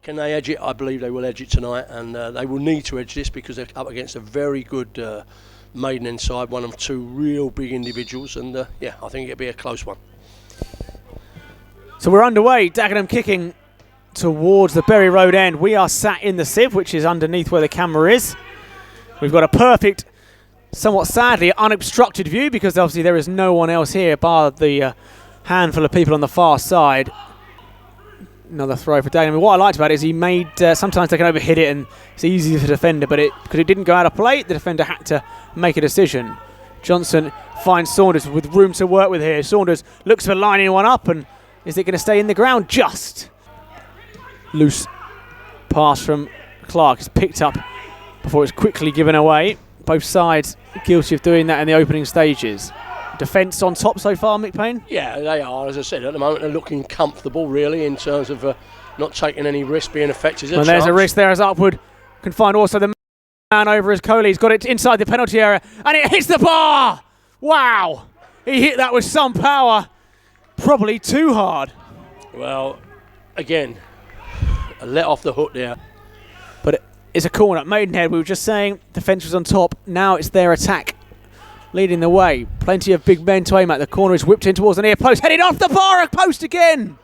Can they edge it? I believe they will edge it tonight, and they will need to edge this because they're up against a very good Maidenhead side, one of two real big individuals, and yeah, I think it'll be a close one. So we're underway. Dagenham kicking towards the Bury Road end. We are sat in the sieve, which is underneath where the camera is. We've got a perfect, somewhat sadly unobstructed view because obviously there is no one else here bar the handful of people on the far side. Another throw for Dagenham. What I liked about it is he made, sometimes they can overhit it and it's easy for the defender, but because it didn't go out of play, the defender had to make a decision. Johnson finds Saunders with room to work with here. Saunders looks for lining one up, and is it going to stay in the ground? Just. Loose pass from Clark is picked up before it's quickly given away. Both sides guilty of doing that in the opening stages. Defence on top so far, Mick Payne? Yeah, they are. As I said, at the moment they're looking comfortable, really, in terms of not taking any risk, being effective. Well, there's a risk there as Upwood can find also the man over as Coley's got it inside the penalty area, and it hits the bar! Wow! He hit that with some power. Probably too hard. Well, again, a let off the hook there. But it's a corner. Maidenhead, we were just saying, defence was on top. Now it's their attack leading the way. Plenty of big men to aim at. The corner is whipped in towards the near post. Headed off the bar, a post again.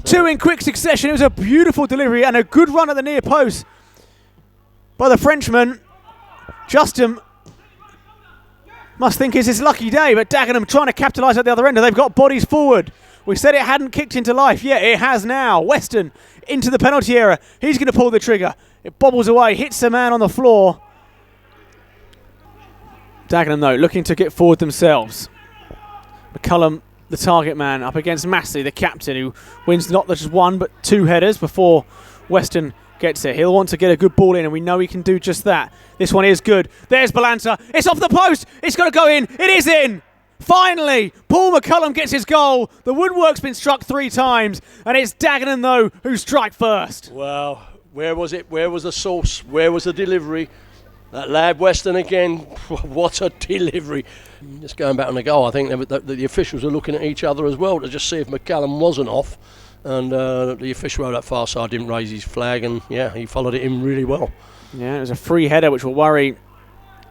Two in quick succession. It was a beautiful delivery and a good run at the near post by the Frenchman. Justin must think it's his lucky day, but Dagenham trying to capitalise at the other end, and they've got bodies forward. We said it hadn't kicked into life. Yeah, it has now. Weston into the penalty area. He's going to pull the trigger. It bobbles away, hits a man on the floor. Dagenham, though, looking to get forward themselves. McCullum, the target man, up against Massey, the captain, who wins not just one but two headers before Weston gets it. He'll want to get a good ball in, and we know he can do just that. This one is good. There's Balanta. It's off the post. It's got to go in. It is in. Finally, Paul McCullum gets his goal. The woodwork's been struck 3 times, and it's Dagenham, though, who strike first. Well, where was it? Where was the source? Where was the delivery? That lad Weston again. What a delivery. Just going back on the goal, I think the officials are looking at each other as well to just see if McCullum wasn't off. And the official on that far side didn't raise his flag, and yeah, he followed it in really well. Yeah, it was a free header which will worry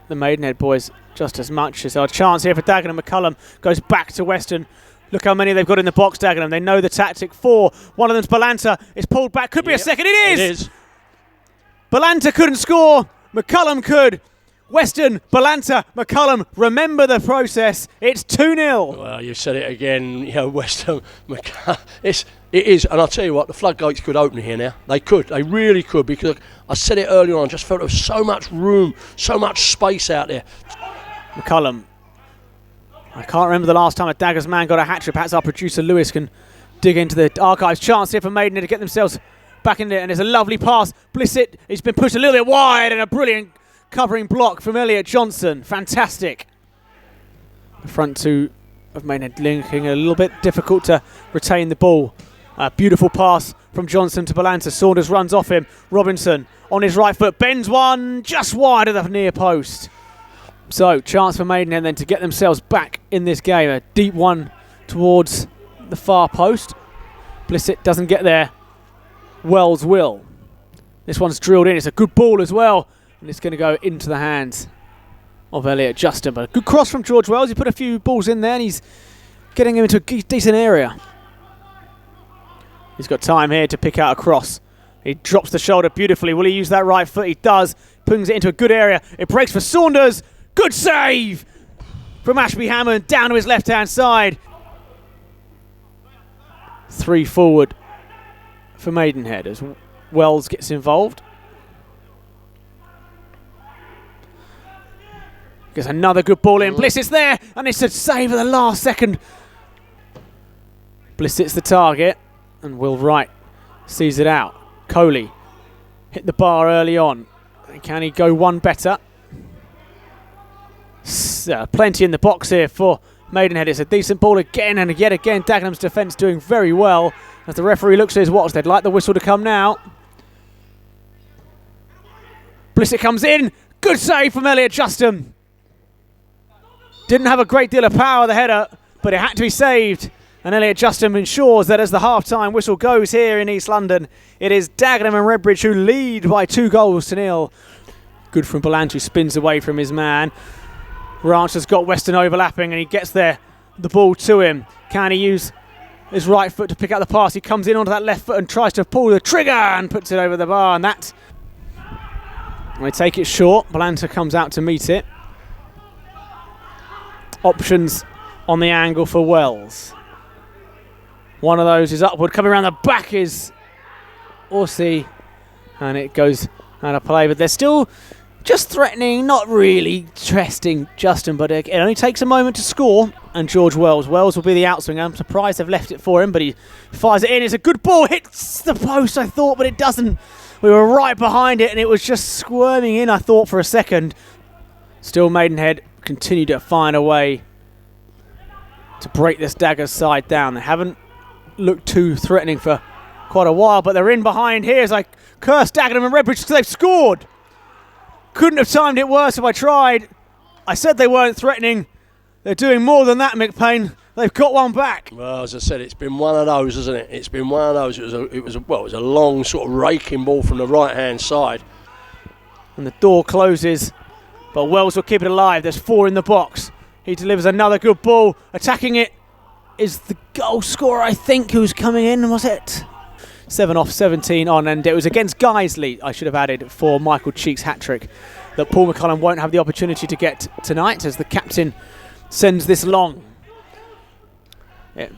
the Maidenhead boys just as much. There's a chance here for Dagenham. McCullum goes back to Weston. Look how many they've got in the box, Dagenham. They know the tactic. 4. One of them's Balanta. It's pulled back. Could be a second. It is! It is. Balanta couldn't score. McCullum could. Weston, Balanta, McCullum, remember the process. It's 2-0. Well, you said it again. You know, Weston, it is, and I'll tell you what, the floodgates could open here now. They could. They really could, because I said it earlier on. I just felt there was so much room, so much space out there. McCullum. I can't remember the last time a Daggers man got a hat-trick. Perhaps our producer Lewis can dig into the archives. Chance here for Maidenhead to get themselves back in there, and there's a lovely pass. Blissett, he's been pushed a little bit wide, and a brilliant covering block from Elliot Johnson. Fantastic. The front two of Maidenhead linking a little bit difficult to retain the ball. A beautiful pass from Johnson to Balanta. Saunders runs off him. Robinson on his right foot bends one just wide of the near post. So chance for Maidenhead then to get themselves back in this game. A deep one towards the far post. Blissett doesn't get there. Wells will. This one's drilled in. It's a good ball as well. And it's going to go into the hands of Elliot Justin. But a good cross from George Wells. He put a few balls in there and he's getting him into a decent area. He's got time here to pick out a cross. He drops the shoulder beautifully. Will he use that right foot? He does. Pings it into a good area. It breaks for Saunders. Good save from Ashby Hammond down to his left-hand side. 3 forward for Maidenhead as Wells gets involved. Gets another good ball in. Blissett's there, and it's a save at the last second. Blissett's the target, and Will Wright sees it out. Coley hit the bar early on. Can he go one better? Plenty in the box here for Maidenhead. It's a decent ball again, and yet again Dagenham's defence doing very well. As the referee looks at his watch, they'd like the whistle to come now. Blissett comes in. Good save from Elliot Justin. Didn't have a great deal of power, the header, but it had to be saved. And Elliot Justin ensures that as the half-time whistle goes here in East London, it is Dagenham and Redbridge who lead by 2-0. Good from Ballant, who spins away from his man. Ranch has got Weston overlapping and he gets there, the ball to him. Can he use his right foot to pick out the pass? He comes in onto that left foot and tries to pull the trigger and puts it over the bar, and that... They take it short. Balanta comes out to meet it. Options on the angle for Wells. One of those is upward. Coming around the back is Orsi. And it goes out of play. But they're still just threatening, not really testing Justin. But it only takes a moment to score. And George Wells. Wells will be the outswinger. I'm surprised they've left it for him. But he fires it in. It's a good ball. Hits the post, I thought. But it doesn't. We were right behind it, and it was just squirming in, I thought, for a second. Still, Maidenhead continue to find a way to break this Daggers side down. They haven't looked too threatening for quite a while, but they're in behind here as I curse Dagenham and Redbridge because they've scored. Couldn't have timed it worse if I tried. I said they weren't threatening. They're doing more than that, McPain. They've got one back. Well, as I said, it's been one of those, hasn't it? It's been one of those. It was a long sort of raking ball from the right-hand side. And the door closes, but Wells will keep it alive. There's 4 in the box. He delivers another good ball. Attacking it is the goal scorer, I think, who's coming in, was it? 7 off, 17 on, and it was against Guiseley, I should have added, for Michael Cheek's hat-trick, that Paul McCullum won't have the opportunity to get tonight as the captain sends this long.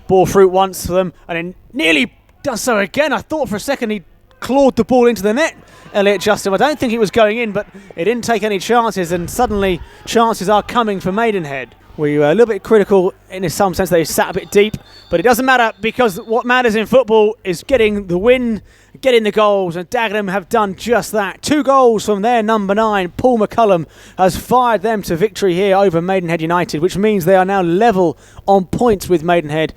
Ball through once for them, and it nearly does so again. I thought for a second he clawed the ball into the net, Elliot Justin. I don't think it was going in, but it didn't take any chances, and suddenly chances are coming for Maidenhead. We were a little bit critical in some sense they sat a bit deep, but it doesn't matter because what matters in football is getting the win, getting the goals, and Dagenham have done just that. 2 goals from their number 9. Paul McCullum has fired them to victory here over Maidenhead United, which means they are now level on points with Maidenhead.